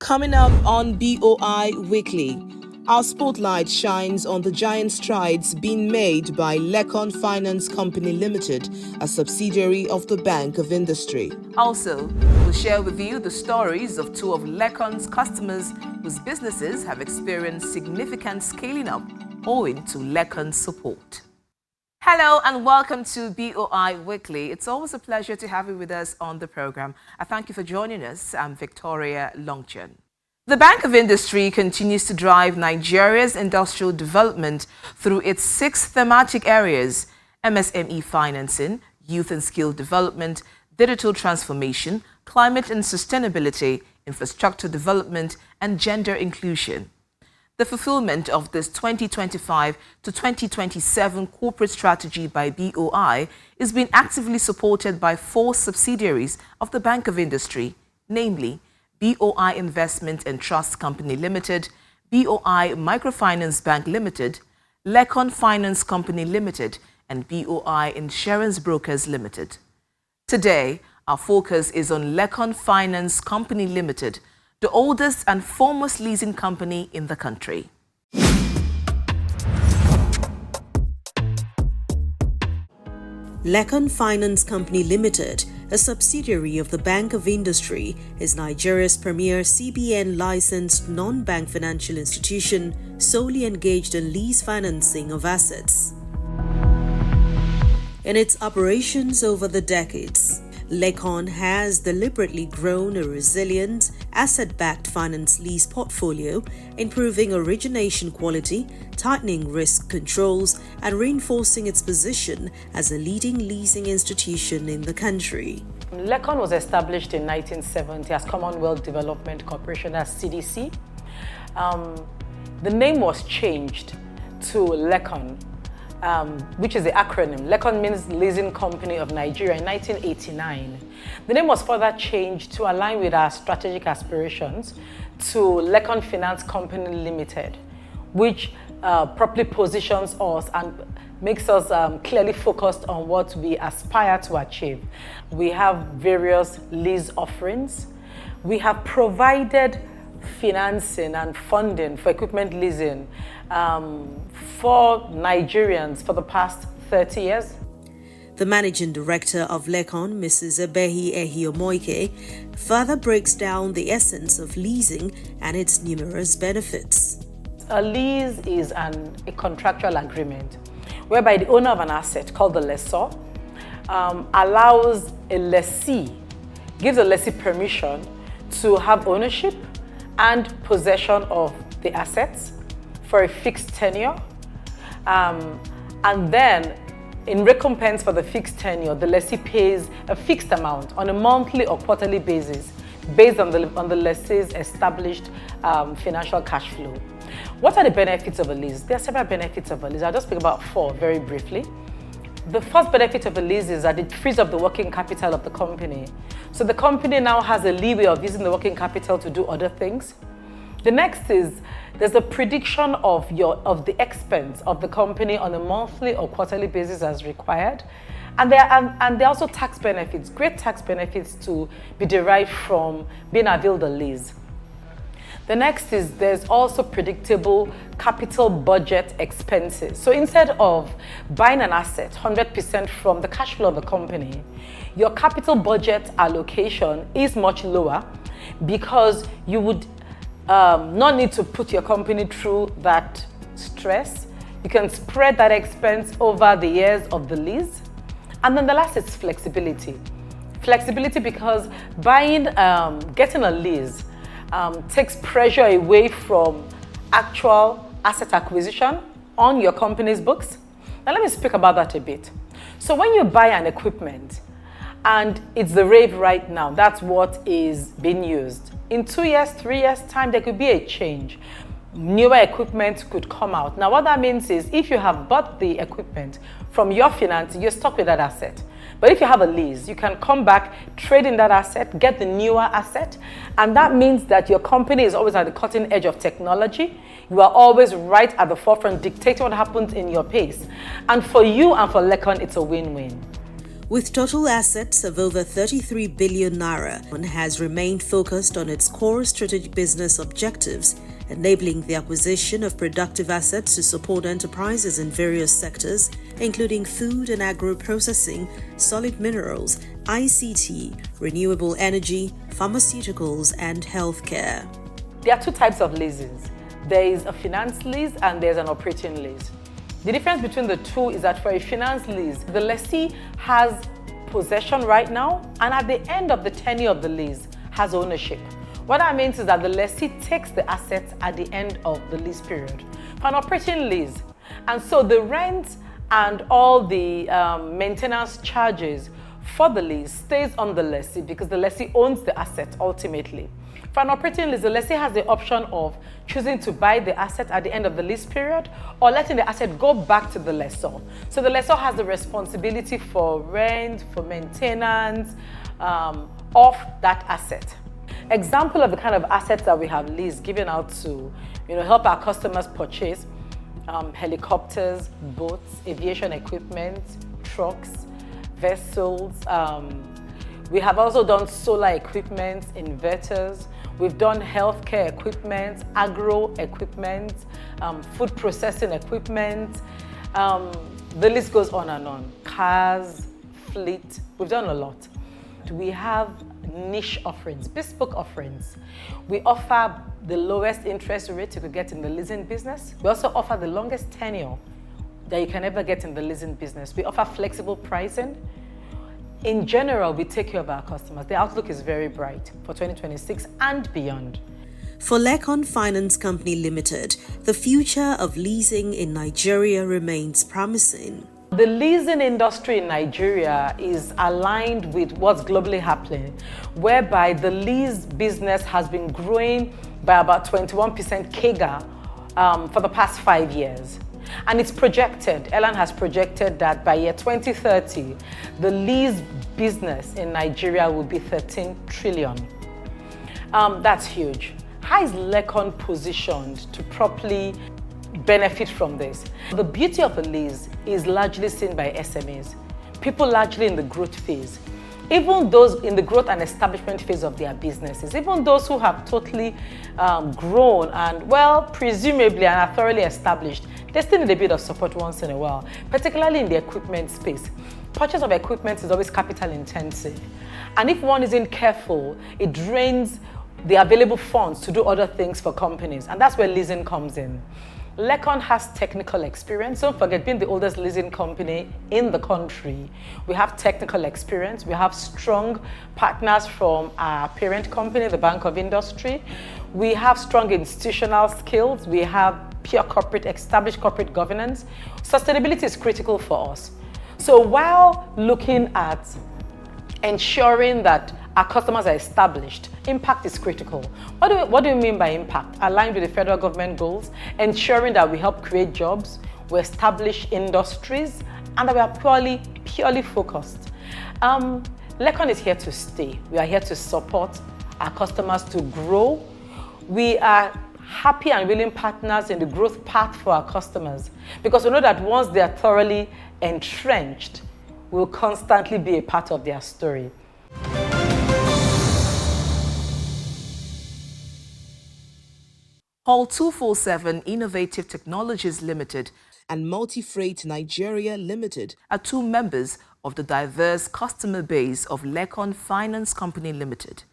Coming up on BOI Weekly, our spotlight shines on the giant strides being made by Lecon Finance Company Limited, a subsidiary of the Bank of Industry. Also, we'll share with you the stories of two of Lecon's customers whose businesses have experienced significant scaling up owing to Lecon's support. Hello and welcome to BOI Weekly. It's always a pleasure to have you with us on the program. I thank you for joining us. I'm Victoria Longchen. The Bank of Industry continues to drive Nigeria's industrial development through its 6 thematic areas: MSME financing, youth and skill development, digital transformation, climate and sustainability, infrastructure development, and gender inclusion. The fulfillment of this 2025 to 2027 corporate strategy by BOI is being actively supported by 4 subsidiaries of the Bank of Industry, namely BOI Investment and Trust Company Limited, BOI Microfinance Bank Limited, Lecon Finance Company Limited, and BOI Insurance Brokers Limited. Today, our focus is on Lecon Finance Company Limited, the oldest and foremost leasing company in the country. Lecon Finance Company Limited, a subsidiary of the Bank of Industry, is Nigeria's premier CBN-licensed non-bank financial institution solely engaged in lease financing of assets. In its operations over the decades, Lecon has deliberately grown a resilient, asset-backed finance lease portfolio, improving origination quality, tightening risk controls, and reinforcing its position as a leading leasing institution in the country. Lecon was established in 1970 as Commonwealth Development Corporation, as CDC. The name was changed to Lecon, which is the acronym. Lecon means Leasing Company of Nigeria, in 1989. The name was further changed to align with our strategic aspirations to Lecon Finance Company Limited, which properly positions us and makes us clearly focused on what we aspire to achieve. We have various lease offerings. We have provided financing and funding for equipment leasing for Nigerians for the past 30 years. The managing director of Lecon, Mrs. Ebehi Ehiomoike, further breaks down the essence of leasing and its numerous benefits. A lease is a contractual agreement whereby the owner of an asset, called the lessor, allows a lessee, gives a lessee permission to have ownership and possession of the assets for a fixed tenure. And then, in recompense for the fixed tenure, the lessee pays a fixed amount on a monthly or quarterly basis based on the lessee's established financial cash flow. What are the benefits of a lease? There are several benefits of a lease. I'll just speak about 4 very briefly. The first benefit of a lease is that it frees up the working capital of the company. So the company now has a leeway of using the working capital to do other things. The next is there's a prediction of the expense of the company on a monthly or quarterly basis as required. And there are also tax benefits, great tax benefits to be derived from being availed a lease. The next is there's also predictable capital budget expenses. So instead of buying an asset 100% from the cash flow of the company, your capital budget allocation is much lower because you would not need to put your company through that stress. You can spread that expense over the years of the lease. And then the last is flexibility. Flexibility because getting a lease takes pressure away from actual asset acquisition on your company's books. Now let me speak about that a bit. So when you buy an equipment and it's the rave right now, that's what is being used. In 2 years, 3 years time, there could be a change. Newer equipment could come out. Now what that means is if you have bought the equipment from your finance, you're stuck with that asset. But if you have a lease, you can come back, trade in that asset, get the newer asset. And that means that your company is always at the cutting edge of technology. You are always right at the forefront, dictating what happens in your pace. And for you and for Lecon, it's a win-win. With total assets of over 33 billion naira, and has remained focused on its core strategic business objectives, enabling the acquisition of productive assets to support enterprises in various sectors, including food and agro-processing, solid minerals, ICT, renewable energy, pharmaceuticals, and healthcare. There are two types of leases. There is a finance lease and there's an operating lease. The difference between the two is that for a finance lease, the lessee has possession right now, and at the end of the tenure of the lease, has ownership. What that means is that the lessee takes the assets at the end of the lease period. For an operating lease, and so the rent and all the maintenance charges for the lease stays on the lessee because the lessee owns the asset ultimately. For an operating lease, the lessee has the option of choosing to buy the asset at the end of the lease period or letting the asset go back to the lessor. So the lessor has the responsibility for rent, for maintenance of that asset. Example of the kind of assets that we have leased given out to help our customers purchase helicopters, boats, aviation equipment, trucks, vessels. We have also done solar equipment, inverters. We've done healthcare equipment, agro equipment, food processing equipment. The list goes on and on. Cars, fleet, we've done a lot. We have niche offerings, bespoke offerings. We offer the lowest interest rate you could get in the leasing business. We also offer the longest tenure that you can ever get in the leasing business. We offer flexible pricing. In general, we take care of our customers. The outlook is very bright for 2026 and beyond. For Lecon Finance Company Limited, the future of leasing in Nigeria remains promising. The leasing industry in Nigeria is aligned with what's globally happening, whereby the lease business has been growing by about 21% CAGR for the past 5 years. And it's projected, Ellen has projected that by year 2030, the lease business in Nigeria will be 13 trillion. That's huge. How is Lecon positioned to properly benefit from this? The beauty of a lease is largely seen by SMEs, people largely in the growth phase. Even those in the growth and establishment phase of their businesses, even those who have totally grown and, well, presumably and are thoroughly established, they still need a bit of support once in a while, particularly in the equipment space. Purchase of equipment is always capital intensive. And if one isn't careful, it drains the available funds to do other things for companies. And that's where leasing comes in. Lecon has technical experience. Don't forget, being the oldest leasing company in the country, we have technical experience. We have strong partners from our parent company, the Bank of Industry. We have strong institutional skills. We have pure corporate, established corporate governance. Sustainability is critical for us. So while looking at ensuring that our customers are established, impact is critical. What do you mean by impact? Aligned with the federal government goals, ensuring that we help create jobs, we establish industries, and that we are purely focused. Lecon is here to stay. We are here to support our customers to grow. We are happy and willing partners in the growth path for our customers because we know that once they are thoroughly entrenched, we'll constantly be a part of their story. Hall 247 Innovative Technologies Limited and Multi-Freight Nigeria Limited are two members of the diverse customer base of Lecon Finance Company Limited.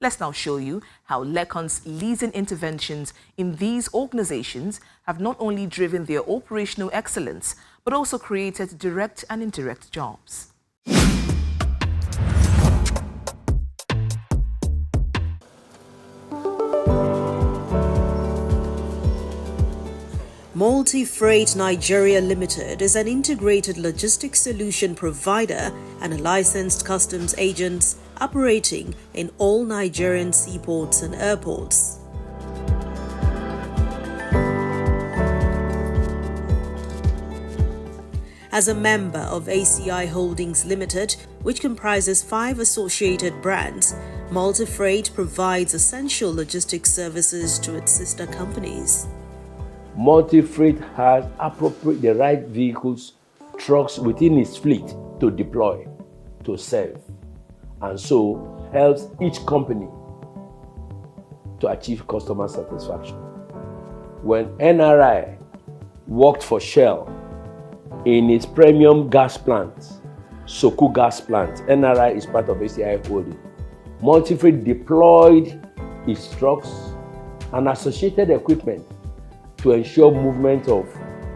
Let's now show you how Lecon's leasing interventions in these organizations have not only driven their operational excellence, but also created direct and indirect jobs. Multi-Freight Nigeria Limited is an integrated logistics solution provider and a licensed customs agent operating in all Nigerian seaports and airports. As a member of ACI Holdings Limited, which comprises 5 associated brands, Multi-Freight provides essential logistics services to its sister companies. Multi-Freight has the right vehicles, trucks within its fleet to deploy. to serve, and so helps each company to achieve customer satisfaction. When NRI worked for Shell in its premium gas plant, Soku gas plant, NRI is part of ACI Holding. Multifreight deployed its trucks and associated equipment to ensure movement of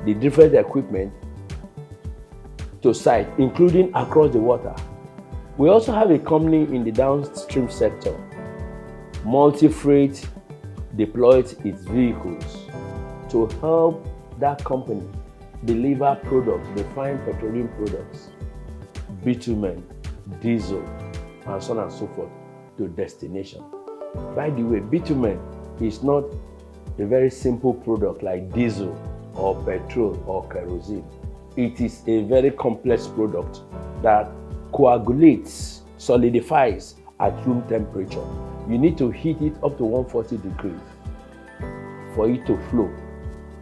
the different equipment to site, including across the water. We also have a company in the downstream sector. Multifreight deployed its vehicles to help that company deliver products, refined petroleum products, bitumen, diesel, and so on and so forth to destination. By the way, bitumen is not a very simple product like diesel or petrol or kerosene. It is a very complex product that coagulates, solidifies at room temperature. You need to heat it up to 140 degrees for it to flow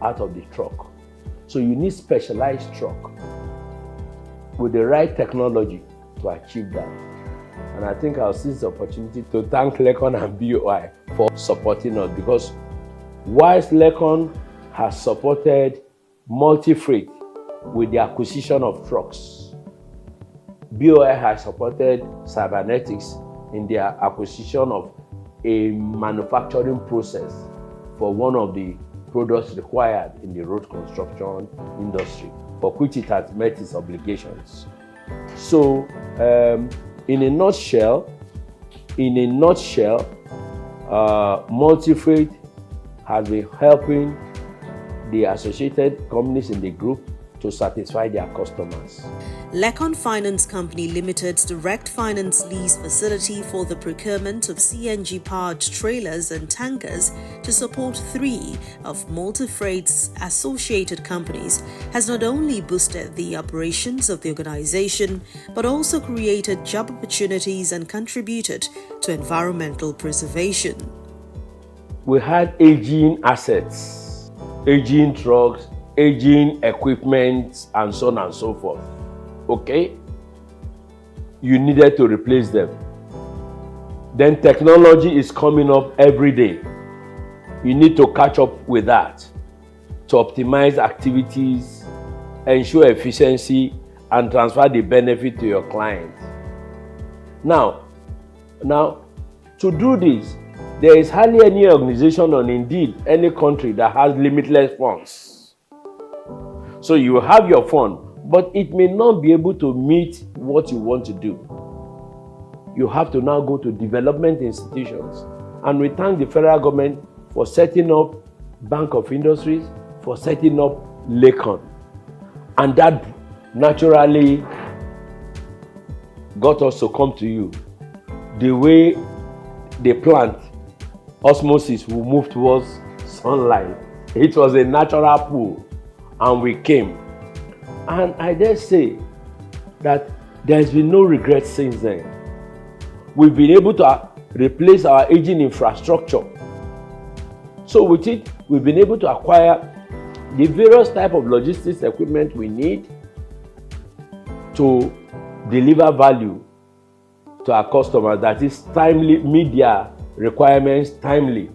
out of the truck. So you need specialized truck with the right technology to achieve that. And I think I'll seize the opportunity to thank Lecon and BOI for supporting us, because whilst Lecon has supported Multifreight with the acquisition of trucks, BOI has supported Cybernetics in their acquisition of a manufacturing process for one of the products required in the road construction industry, for which it has met its obligations. So, in a nutshell, Multifreight has been helping the associated companies in the group to satisfy their customers. Lecon Finance Company Limited's direct finance lease facility for the procurement of CNG-powered trailers and tankers to support 3 of Multifreight's associated companies has not only boosted the operations of the organization, but also created job opportunities and contributed to environmental preservation. We had aging assets, aging trucks, aging equipment, and so on and so forth. Okay? You needed to replace them. Then technology is coming up every day. You need to catch up with that to optimize activities, ensure efficiency, and transfer the benefit to your client. Now, to do this, there is hardly any organization, or indeed any country, that has limitless funds. So you have your fund, but it may not be able to meet what you want to do. You have to now go to development institutions. And we thank the federal government for setting up Bank of Industries, for setting up Lecon. And that naturally got us to come to you. The way the plant, osmosis, will move towards sunlight. It was a natural pull, and we came. And I dare say that there's been no regret since then. We've been able to replace our aging infrastructure. So with it, we've been able to acquire the various type of logistics equipment we need to deliver value to our customers, that is timely, meet their requirements timely,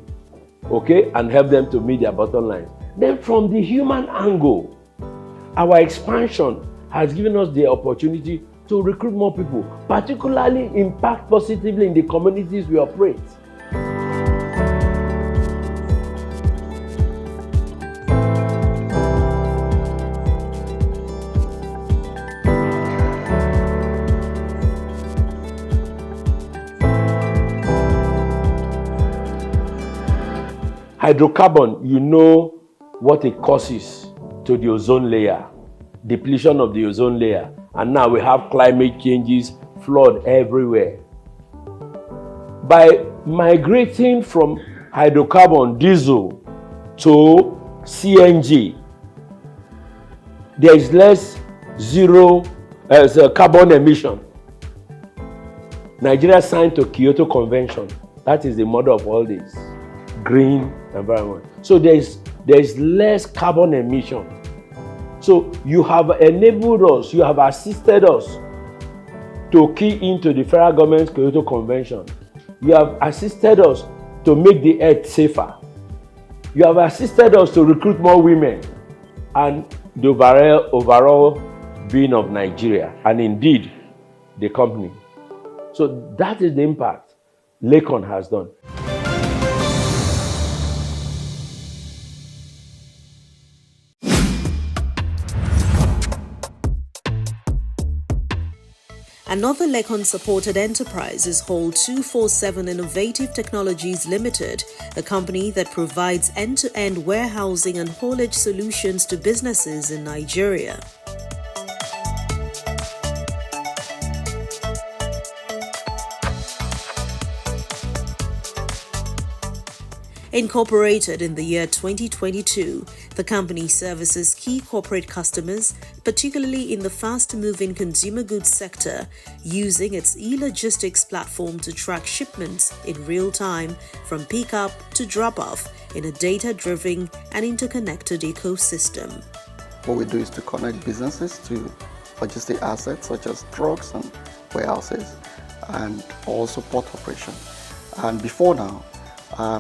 okay, and help them to meet their bottom lines. Then from the human angle, our expansion has given us the opportunity to recruit more people, particularly impact positively in the communities we operate. Hydrocarbon, you know what it causes to the ozone layer, depletion of the ozone layer. And now we have climate changes, flood everywhere. By migrating from hydrocarbon, diesel, to CNG, there is less carbon emission. Nigeria signed to Kyoto Convention. That is the mother of all this. Green environment. So there is less carbon emission. So you have enabled us, you have assisted us to key into the federal government's Kyoto Convention. You have assisted us to make the earth safer. You have assisted us to recruit more women and the overall being of Nigeria and indeed the company. So that is the impact Lecon has done. Another Lecon-supported enterprise is Hall 247 Innovative Technologies Limited, a company that provides end-to-end warehousing and haulage solutions to businesses in Nigeria. Incorporated in the year 2022, the company services key corporate customers, particularly in the fast-moving consumer goods sector, using its e-logistics platform to track shipments in real time from pickup to drop-off in a data-driven and interconnected ecosystem. What we do is to connect businesses to logistic assets such as trucks and warehouses and also port operation. And before now,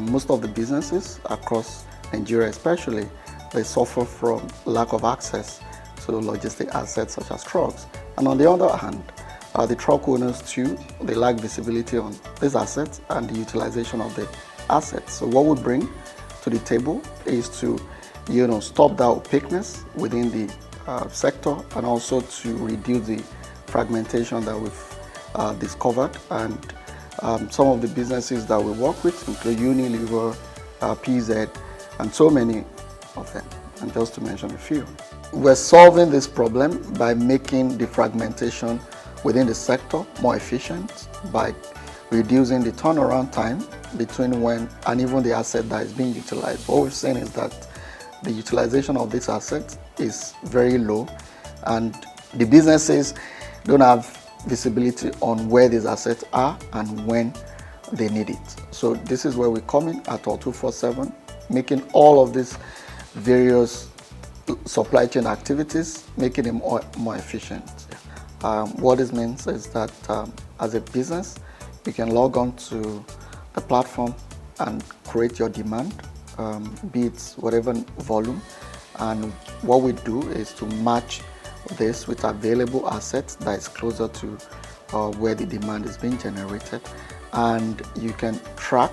most of the businesses across Nigeria especially, they suffer from lack of access to logistic assets such as trucks. And on the other hand, the truck owners too, they lack visibility on these assets and the utilization of the assets. So what we bring to the table is to, stop that opaqueness within the sector and also to reduce the fragmentation that we've discovered. And some of the businesses that we work with include Unilever, PZ, and so many of them, and just to mention a few. We're solving this problem by making the fragmentation within the sector more efficient, by reducing the turnaround time between when and even the asset that is being utilized. What we've seen is that the utilization of this asset is very low, and the businesses don't have visibility on where these assets are and when they need it. So this is where we come in at Hall 247, making all of these various supply chain activities, making them more efficient. What this means is that as a business, you can log on to the platform and create your demand, be it whatever volume. And what we do is to match this with available assets that is closer to where the demand is being generated, and you can track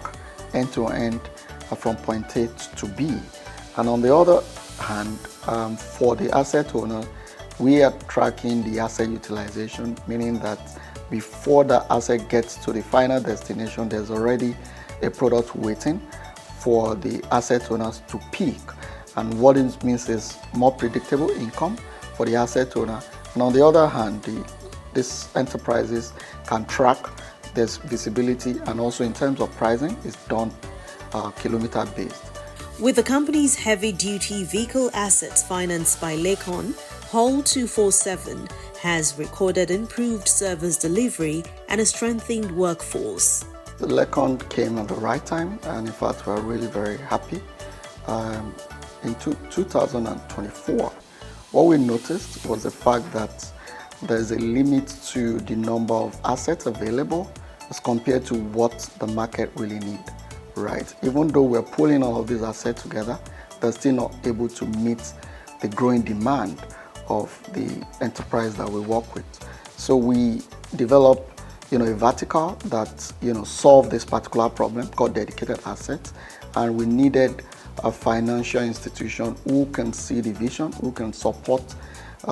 end to end from point A to B. And on the other hand, for the asset owner, we are tracking the asset utilization, meaning that before the asset gets to the final destination, there's already a product waiting for the asset owners to pick. And what it means is more predictable income for the asset owner. And on the other hand, these enterprises can track this visibility, and also in terms of pricing, is done kilometer based. With the company's heavy-duty vehicle assets financed by Lecon, Hall 247 has recorded improved service delivery and a strengthened workforce. The Lecon came at the right time, and in fact, we're really very happy. In 2024, what we noticed was the fact that there's a limit to the number of assets available as compared to what the market really needs. Right. Even though we're pulling all of these assets together, they're still not able to meet the growing demand of the enterprise that we work with. So we developed, a vertical that, solved this particular problem called dedicated assets, and we needed a financial institution who can see the vision, who can support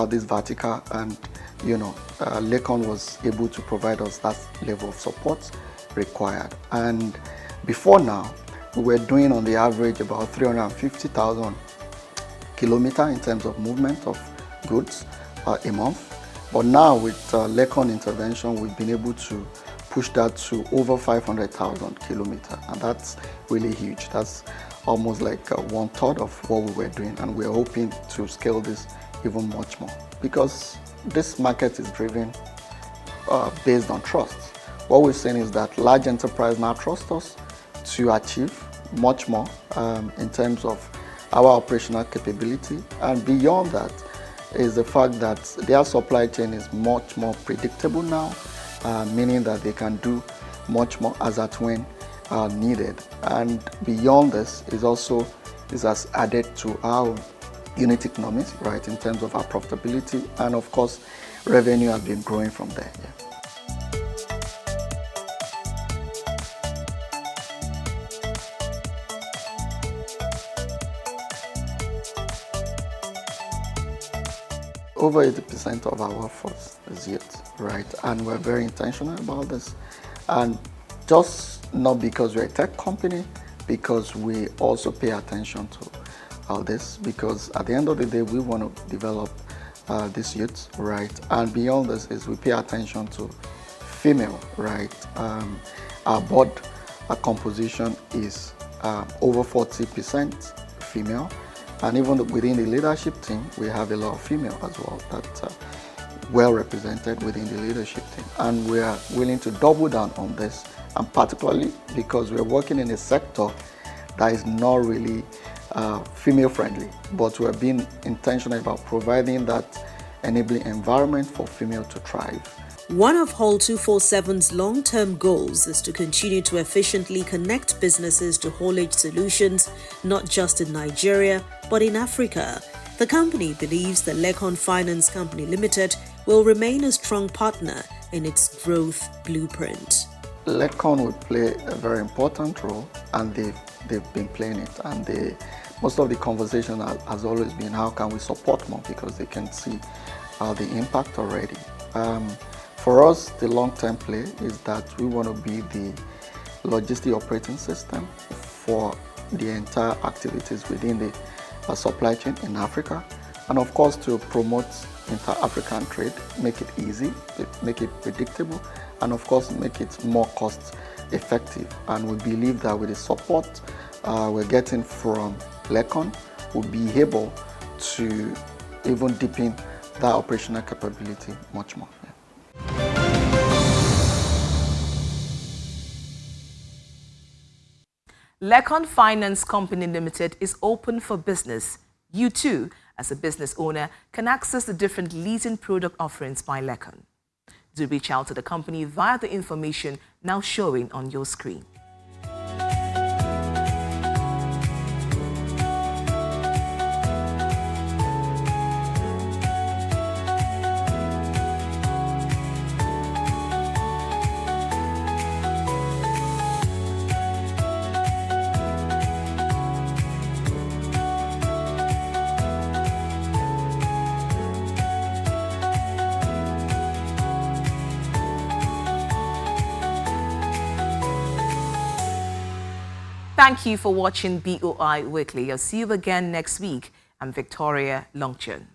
this vertical, and Lecon was able to provide us that level of support required. And before now, we were doing on the average about 350,000 kilometers in terms of movement of goods a month. But now with Lecon intervention, we've been able to push that to over 500,000 kilometers. And that's really huge. That's almost like 1/3 of what we were doing. And we're hoping to scale this even much more, because this market is driven based on trust. What we're saying is that large enterprise now trust us to achieve much more in terms of our operational capability. And beyond that is the fact that their supply chain is much more predictable now, meaning that they can do much more as at when needed. And beyond this this has added to our unit economics, right, in terms of our profitability, and of course, revenue has been growing from there. Yeah. Over 80% of our workforce is youth, right? And we're very intentional about this. And just not because we're a tech company, because we also pay attention to all this, because at the end of the day, we want to develop these youths, right? And beyond this is we pay attention to female, right? Our board composition is over 40% female. And even within the leadership team, we have a lot of female as well that are well represented within the leadership team. And we are willing to double down on this, and particularly because we're working in a sector that is not really female friendly, but we're being intentional about providing that enabling environment for female to thrive. One of Hall 247's long-term goals is to continue to efficiently connect businesses to haulage solutions, not just in Nigeria, but in Africa. The company believes the Lecon Finance Company Limited will remain a strong partner in its growth blueprint. Lecon will play a very important role, and they've been playing it. And most of the conversation has always been how can we support more, because they can see the impact already. For us, the long-term play is that we want to be the logistic operating system for the entire activities within the supply chain in Africa, and of course to promote inter-African trade, make it easy, make it predictable, and of course make it more cost effective. And we believe that with the support we're getting from Lecon, we'll be able to even deepen that operational capability much more. Yeah. Lecon Finance Company Limited is open for business. You too, as a business owner, can access the different leasing product offerings by Lecon. Do reach out to the company via the information now showing on your screen. Thank you for watching BOI Weekly. I'll see you again next week. I'm Victoria Longchun.